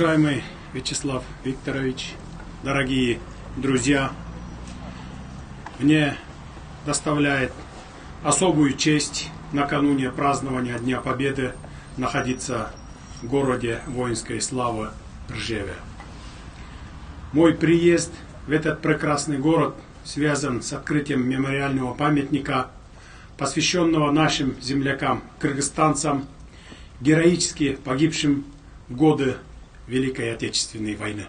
Уважаемый Вячеслав Викторович, дорогие друзья, мне доставляет особую честь накануне празднования Дня Победы находиться в городе воинской славы Ржеве. Мой приезд в этот прекрасный город связан с открытием мемориального памятника, посвященного нашим землякам, кыргызстанцам, героически погибшим в годы Великой Отечественной войны.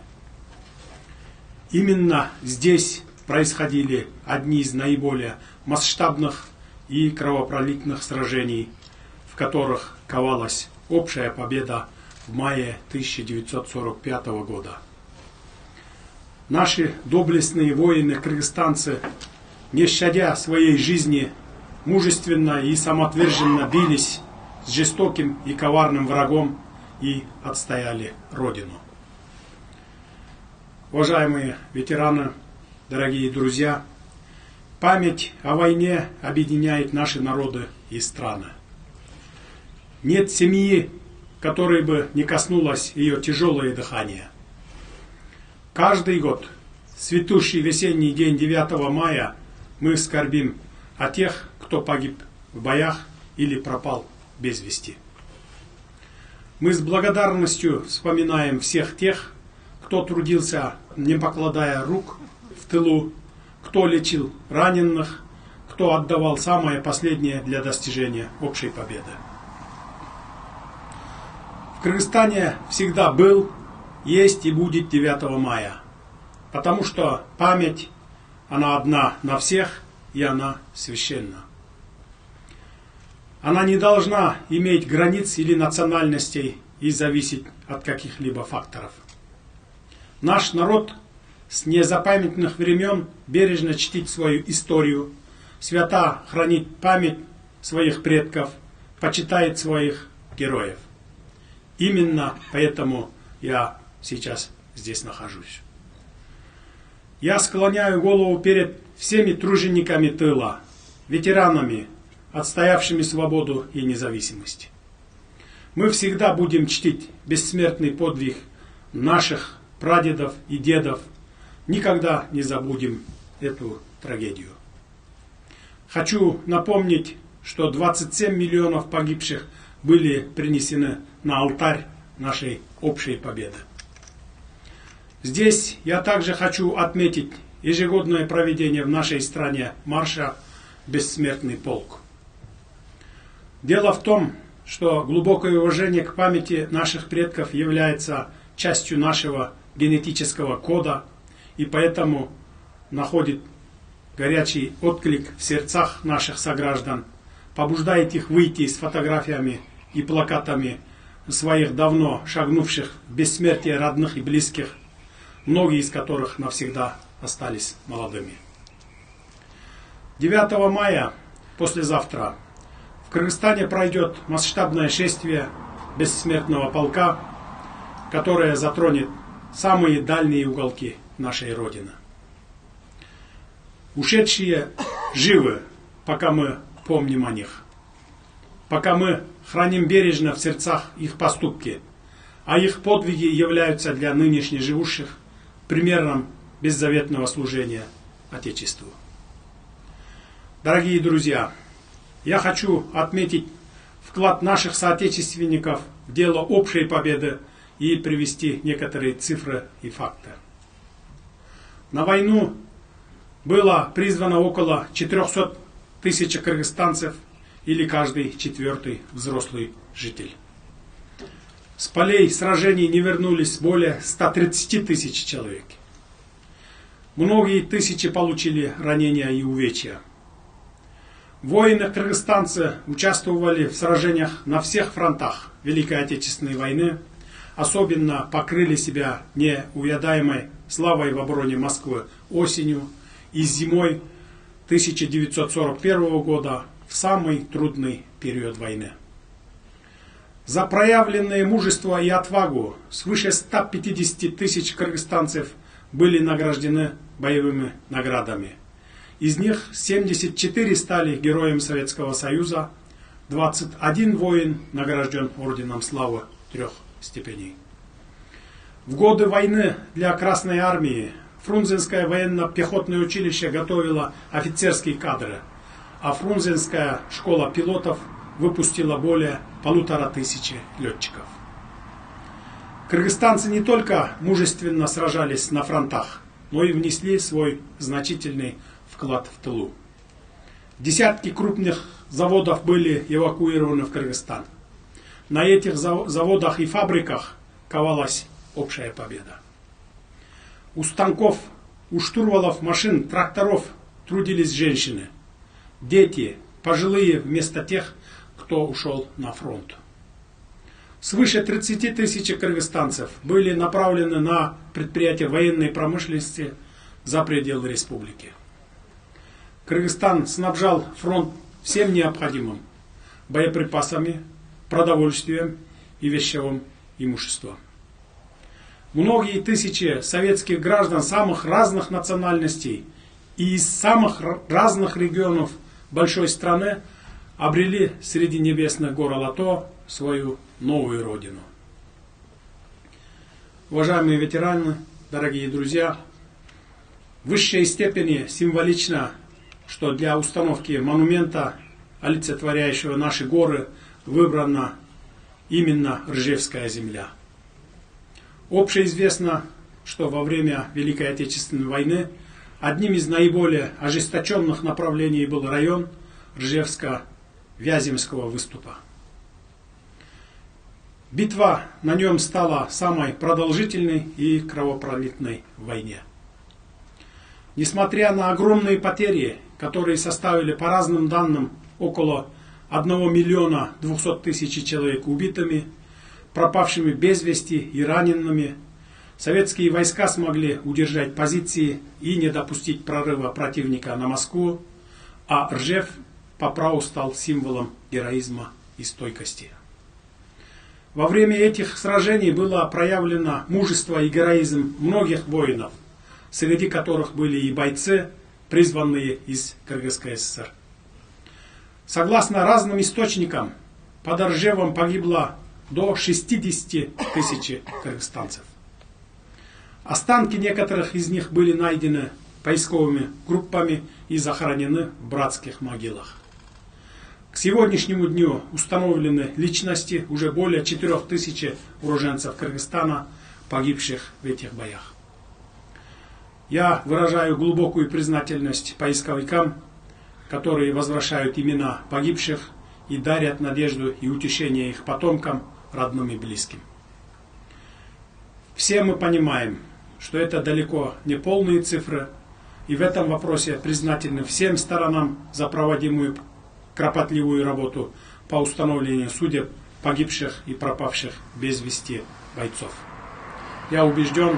Именно здесь происходили одни из наиболее масштабных и кровопролитных сражений, в которых ковалась общая победа в мае 1945 года. Наши доблестные воины-кыргызстанцы, не щадя своей жизни, мужественно и самоотверженно бились с жестоким и коварным врагом и отстояли Родину. Уважаемые ветераны, дорогие друзья, память о войне объединяет наши народы и страны. Нет семьи, которой бы не коснулось ее тяжелое дыхание. Каждый год, в цветущий весенний день 9 мая, мы скорбим о тех, кто погиб в боях или пропал без вести. Мы с благодарностью вспоминаем всех тех, кто трудился, не покладая рук, в тылу, кто лечил раненых, кто отдавал самое последнее для достижения общей победы. В Кыргызстане всегда был, есть и будет 9 мая, потому что память, она одна на всех, и она священна. Она не должна иметь границ или национальностей и зависеть от каких-либо факторов. Наш народ с незапамятных времен бережно чтит свою историю, свято хранит память своих предков, почитает своих героев. Именно поэтому я сейчас здесь нахожусь. Я склоняю голову перед всеми тружениками тыла, ветеранами, отстоявшими свободу и независимость. Мы всегда будем чтить бессмертный подвиг наших прадедов и дедов. Никогда не забудем эту трагедию. Хочу напомнить, что 27 миллионов погибших были принесены на алтарь нашей общей победы. Здесь я также хочу отметить ежегодное проведение в нашей стране марша «Бессмертный полк». Дело в том, что глубокое уважение к памяти наших предков является частью нашего генетического кода и поэтому находит горячий отклик в сердцах наших сограждан, побуждает их выйти с фотографиями и плакатами своих давно шагнувших в бессмертие родных и близких, многие из которых навсегда остались молодыми. 9 мая, послезавтра, в Кыргызстане пройдет масштабное шествие бессмертного полка, которое затронет самые дальние уголки нашей Родины. Ушедшие живы, пока мы помним о них, пока мы храним бережно в сердцах их поступки, а их подвиги являются для нынешних живущих примером беззаветного служения Отечеству. Дорогие друзья, я хочу отметить вклад наших соотечественников в дело общей победы и привести некоторые цифры и факты. На войну было призвано около 400 тысяч кыргызстанцев или каждый четвертый взрослый житель. С полей сражений не вернулись более 130 тысяч человек. Многие тысячи получили ранения и увечья. Воины-кыргызстанцы участвовали в сражениях на всех фронтах Великой Отечественной войны, особенно покрыли себя неувядаемой славой в обороне Москвы осенью и зимой 1941 года в самый трудный период войны. За проявленное мужество и отвагу свыше 150 тысяч кыргызстанцев были награждены боевыми наградами. Из них 74 стали героем Советского Союза, 21 воин награжден орденом славы 3 степеней. В годы войны для Красной Армии Фрунзенское военно-пехотное училище готовило офицерские кадры, а Фрунзенская школа пилотов выпустила более 1500 летчиков. Кыргызстанцы не только мужественно сражались на фронтах, но и внесли свой значительный вклад в тылу. Десятки крупных заводов были эвакуированы в Кыргызстан. На этих заводах и фабриках ковалась общая победа. У станков, у штурвалов машин, тракторов трудились женщины, дети, пожилые вместо тех, кто ушел на фронт. Свыше 30 тысяч кыргызстанцев были направлены на предприятия военной промышленности за пределы республики. Кыргызстан снабжал фронт всем необходимым: боеприпасами, продовольствием и вещевым имуществом. Многие тысячи советских граждан самых разных национальностей и из самых разных регионов большой страны обрели среди небесных гор Алато свою новую родину. Уважаемые ветераны, дорогие друзья, в высшей степени символично, что для установки монумента, олицетворяющего наши горы, выбрана именно Ржевская земля. Общеизвестно, что во время Великой Отечественной войны одним из наиболее ожесточенных направлений был район Ржевско-Вяземского выступа. Битва на нем стала самой продолжительной и кровопролитной в войне. Несмотря на огромные потери, которые составили по разным данным около 1 200 000 человек убитыми, пропавшими без вести и ранеными, советские войска смогли удержать позиции и не допустить прорыва противника на Москву, а Ржев по праву стал символом героизма и стойкости. Во время этих сражений было проявлено мужество и героизм многих воинов, среди которых были и бойцы, призванные из Кыргызской ССР. Согласно разным источникам, под Ржевом погибло до 60 000 кыргызстанцев. Останки некоторых из них были найдены поисковыми группами и захоронены в братских могилах. К сегодняшнему дню установлены личности уже более 4000 уроженцев Кыргызстана, погибших в этих боях. Я выражаю глубокую признательность поисковикам, которые возвращают имена погибших и дарят надежду и утешение их потомкам, родным и близким. Все мы понимаем, что это далеко не полные цифры, и в этом вопросе признательны всем сторонам за проводимую кропотливую работу по установлению судеб погибших и пропавших без вести бойцов. Я убежден,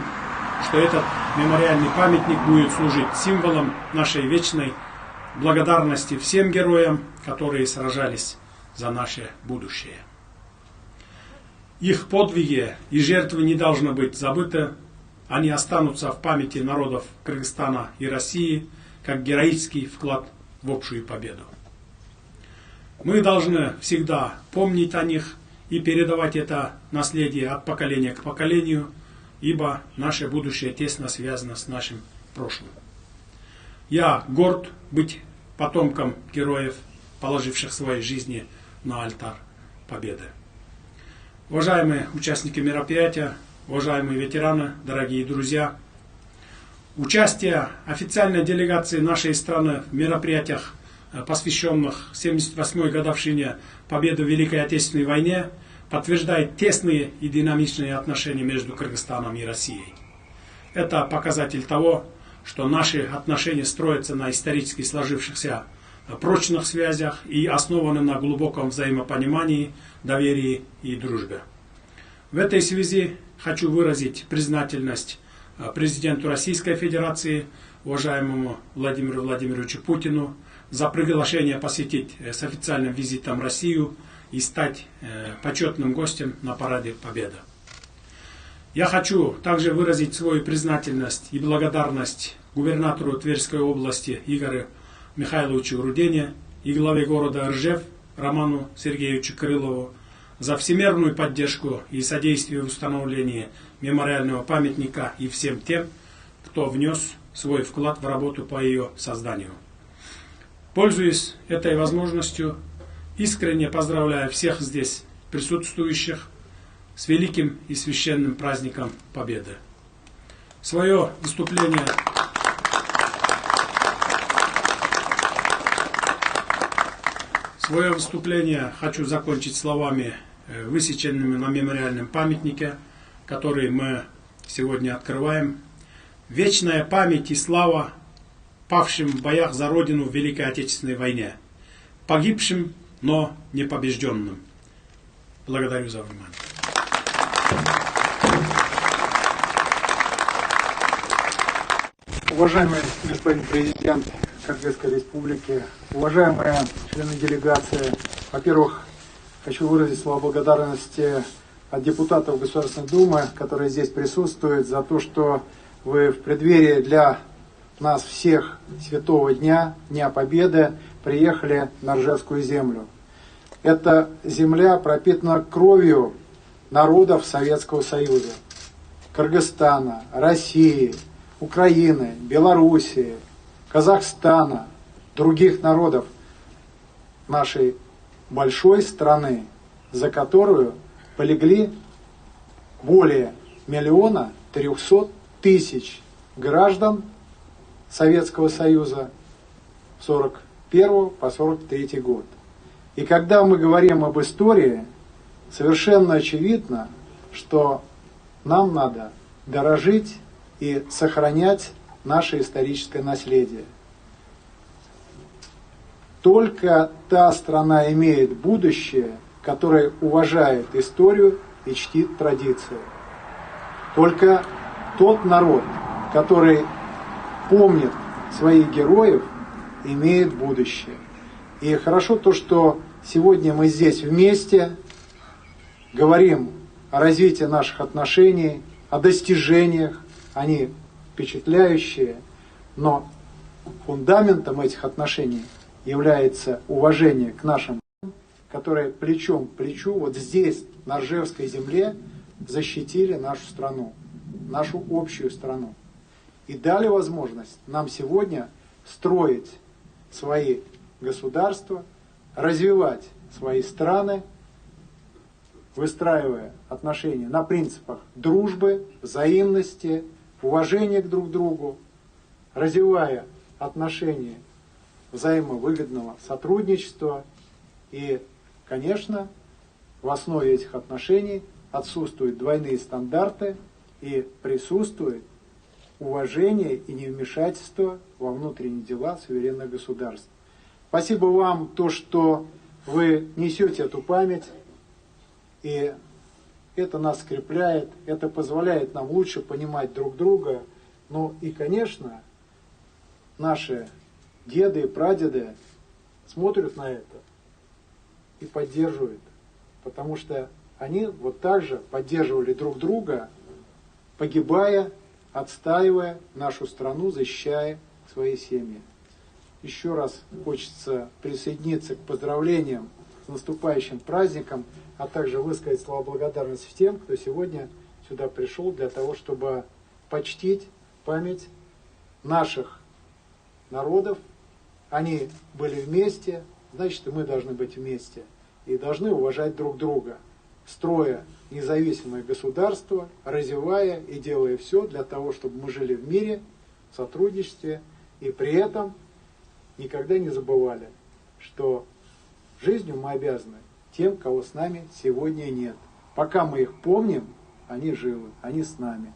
что этот мемориальный памятник будет служить символом нашей вечной благодарности всем героям, которые сражались за наше будущее. Их подвиги и жертвы не должны быть забыты. Они останутся в памяти народов Кыргызстана и России как героический вклад в общую победу. Мы должны всегда помнить о них и передавать это наследие от поколения к поколению, ибо наше будущее тесно связано с нашим прошлым. Я горд быть потомком героев, положивших свои жизни на алтарь победы. Уважаемые участники мероприятия, уважаемые ветераны, дорогие друзья, участие официальной делегации нашей страны в мероприятиях, посвященных 78-й годовщине победы в Великой Отечественной войне, подтверждает тесные и динамичные отношения между Кыргызстаном и Россией. Это показатель того, что наши отношения строятся на исторически сложившихся прочных связях и основаны на глубоком взаимопонимании, доверии и дружбе. В этой связи хочу выразить признательность президенту Российской Федерации, уважаемому Владимиру Владимировичу Путину, за приглашение посетить с официальным визитом Россию и стать почетным гостем на Параде Победы. Я хочу также выразить свою признательность и благодарность губернатору Тверской области Игорю Михайловичу Рудене и главе города Ржев Роману Сергеевичу Крылову за всемирную поддержку и содействие в установлении мемориального памятника и всем тем, кто внес свой вклад в работу по ее созданию. Пользуясь этой возможностью, искренне поздравляю всех здесь присутствующих с великим и священным праздником Победы. Свое выступление хочу закончить словами, высеченными на мемориальном памятнике, который мы сегодня открываем. Вечная память и слава павшим в боях за Родину в Великой Отечественной войне, погибшим, но не побежденным. Благодарю за внимание. Уважаемый господин президент Кыргызской Республики, уважаемые члены делегации, во-первых, хочу выразить слова благодарности от депутатов Государственной Думы, которые здесь присутствуют, за то, что вы в преддверии для нас всех Святого Дня, Дня Победы, приехали на Ржевскую землю. Эта земля пропитана кровью народов Советского Союза, Кыргызстана, России, Украины, Белоруссии, Казахстана, других народов нашей большой страны, за которую полегли более 1 300 000 граждан Советского Союза с 1941 по 1943 год. И когда мы говорим об истории, совершенно очевидно, что нам надо дорожить и сохранять наше историческое наследие. Только та страна имеет будущее, которая уважает историю и чтит традиции. Только тот народ, который помнит своих героев, имеет будущее. И хорошо то, что сегодня мы здесь вместе говорим о развитии наших отношений, о достижениях. Они впечатляющие, но фундаментом этих отношений является уважение к нашим, которые плечом к плечу вот здесь, на Ржевской земле, защитили нашу страну, нашу общую страну. И дали возможность нам сегодня строить свои государства, развивать свои страны, выстраивая отношения на принципах дружбы, взаимности, уважения друг к другу, развивая отношения взаимовыгодного сотрудничества. И, конечно, в основе этих отношений отсутствуют двойные стандарты и присутствует уважение и невмешательство во внутренние дела суверенных государств. Спасибо вам то, что вы несете эту память, и это нас скрепляет, это позволяет нам лучше понимать друг друга. Ну и, конечно, наши деды и прадеды смотрят на это и поддерживают, потому что они вот так же поддерживали друг друга, погибая, отстаивая нашу страну, защищая свои семьи. Еще раз хочется присоединиться к поздравлениям с наступающим праздником, а также высказать слова благодарности тем, кто сегодня сюда пришел для того, чтобы почтить память наших народов. Они были вместе, значит, и мы должны быть вместе. И должны уважать друг друга, строя независимое государство, развивая и делая все для того, чтобы мы жили в мире, в сотрудничестве, и при этом никогда не забывали, что жизнью мы обязаны тем, кого с нами сегодня нет. Пока мы их помним, они живы, они с нами.